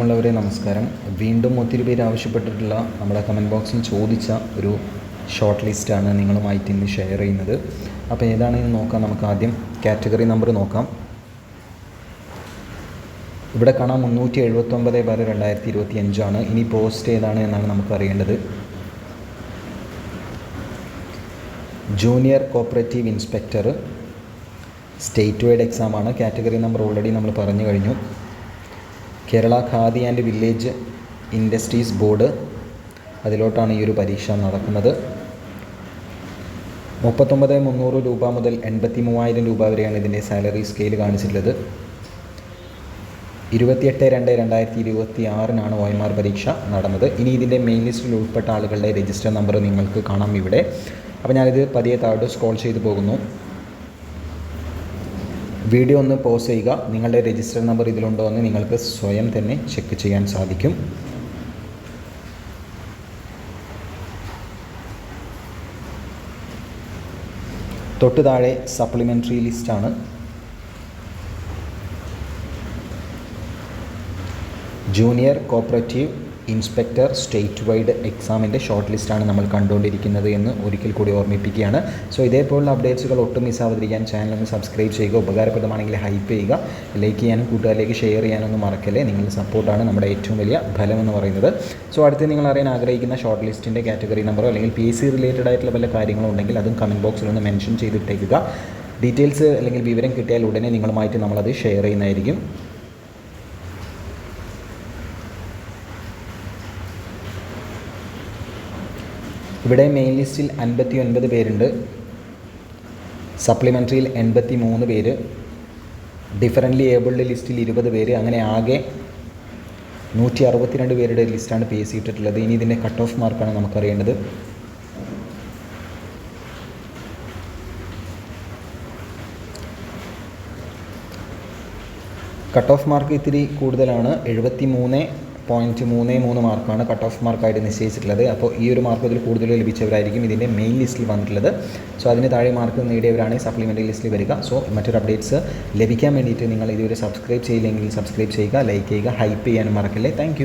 പ്രിയമുള്ളവരെ നമസ്കാരം. വീണ്ടും ഒത്തിരി പേര് ആവശ്യപ്പെട്ടിട്ടുള്ള നമ്മുടെ കമൻറ്റ് ബോക്സിൽ ചോദിച്ച ഒരു ഷോർട്ട് ലിസ്റ്റാണ് നിങ്ങളുമായിട്ട് ഇന്ന് ഷെയർ ചെയ്യുന്നത്. അപ്പോൾ ഏതാണെന്ന് നോക്കാം. നമുക്ക് ആദ്യം കാറ്റഗറി നമ്പർ നോക്കാം. ഇവിടെ കാണാം 379/2025 ഇനി പോസ്റ്റ് ഏതാണ് എന്നാണ് നമുക്ക് അറിയേണ്ടത്. Junior cooperative inspector state wide എക്സാമാണ്. കാറ്റഗറി നമ്പർ ഓൾറെഡി നമ്മൾ പറഞ്ഞു കഴിഞ്ഞു. Kerala khadi and village industries board, അതിലോട്ടാണ് ഈ ഒരു പരീക്ഷ നടക്കുന്നത്. 39,300 രൂപ മുതൽ 83,000 രൂപ വരെയാണ് ഇതിൻ്റെ സാലറി സ്കെയിൽ കാണിച്ചിട്ടുള്ളത്. 28/2/2026 OMR പരീക്ഷ നടന്നത്. ഇനി ഇതിൻ്റെ മെയിൻ ലിസ്റ്റിൽ ഉൾപ്പെട്ട ആളുകളുടെ രജിസ്റ്റർ നമ്പർ നിങ്ങൾക്ക് കാണാം ഇവിടെ. അപ്പോൾ ഞാനിത് പതിയെ താഴോട്ട് സ്ക്രോൾ ചെയ്ത് പോകുന്നു. വീഡിയോ ഒന്ന് പോസ് ചെയ്യുക. നിങ്ങളുടെ രജിസ്റ്റർ നമ്പർ ഇതിലുണ്ടോ എന്ന് നിങ്ങൾക്ക് സ്വയം തന്നെ ചെക്ക് ചെയ്യാൻ സാധിക്കും. തൊട്ട് താഴെ സപ്ലിമെൻ്ററി ലിസ്റ്റാണ്. Junior cooperative inspector state wide എക്സാമിൻ്റെ ഷോർട്ട് ലിസ്റ്റാണ് നമ്മൾ കണ്ടുകൊണ്ടിരിക്കുന്നത് എന്ന് ഒരിക്കൽ കൂടി ഓർമ്മിപ്പിക്കുകയാണ്. സോ ഇതേപോലുള്ള അപ്ഡേറ്റ്സുകൾ ഒട്ടും മിസ്സാവാതിരിക്കാൻ ചാനൽ ഒന്ന് സബ്സ്ക്രൈബ് ചെയ്യുക. ഉപകാരപ്രദമാണെങ്കിൽ ഹൈപ്പ് ചെയ്യുക. ലൈക്ക് ചെയ്യാനും കൂട്ടുകാരിലേക്ക് ഷെയർ ചെയ്യാനൊന്നും മറക്കല്ലേ. നിങ്ങളുടെ സപ്പോർട്ടാണ് നമ്മുടെ ഏറ്റവും വലിയ ഫലമെന്ന് പറയുന്നത്. സോ അടുത്ത് നിങ്ങൾ അറിയാൻ ആഗ്രഹിക്കുന്ന ഷോർട്ട് ലിസ്റ്റിൻ്റെ കാറ്റഗറി നമ്പറോ അല്ലെങ്കിൽ PSC റിലേറ്റഡ് ആയിട്ടുള്ള വല്ല കാര്യങ്ങളോ ഉണ്ടെങ്കിൽ അതും കമൻറ്റ് ബോക്സിൽ ഒന്ന് മെൻഷൻ ചെയ്തിട്ടേക്കുക. ഡീറ്റെയിൽസ് അല്ലെങ്കിൽ വിവരം കിട്ടിയാൽ ഉടനെ നിങ്ങളുമായിട്ട് നമ്മളത് ഷെയർ ചെയ്യുന്നതായിരിക്കും. ഇവിടെ മെയിൻ ലിസ്റ്റിൽ 59 പേരുണ്ട്. സപ്ലിമെൻ്ററിയിൽ 83 പേര്, ഡിഫറൻ്റ്ലി ഏബിൾഡ് ലിസ്റ്റിൽ 20 പേര്. അങ്ങനെ ആകെ 162 പേരുടെ ലിസ്റ്റാണ് PSC ഇട്ടിട്ടുള്ളത്. ഇനി ഇതിൻ്റെ കട്ട് ഓഫ് മാർക്കാണ് നമുക്കറിയേണ്ടത്. കട്ട് ഓഫ് മാർക്ക് ഇത്തിരി കൂടുതലാണ്. 73.33 മാർക്കാണ് കട്ട് ഓഫ് മാർക്കായിട്ട് നിശ്ചയിച്ചിട്ടുള്ളത്. അപ്പോൾ ഈ ഒരു മാർക്ക് ഇതിൽ കൂടുതൽ ലഭിച്ചവരായിരിക്കും ഇതിൻ്റെ മെയിൻ ലിസ്റ്റിൽ വന്നിട്ടുള്ളത്. സോ അതിന് താഴെ മാർക്ക് നേടിയവരാണ് സപ്ലിമെൻ്ററി ലിസ്റ്റിൽ വരിക. സോ മറ്റൊരു അപ്ഡേറ്റ്സ് ലഭിക്കാൻ വേണ്ടിയിട്ട് നിങ്ങൾ ഇതുവരെ സബ്സ്ക്രൈബ് ചെയ്യില്ലെങ്കിൽ സബ്സ്ക്രൈബ് ചെയ്യുക, ലൈക്ക് ചെയ്യുക, ഹൈപ്പ് ചെയ്യാനും മറക്കല്ലേ. താങ്ക്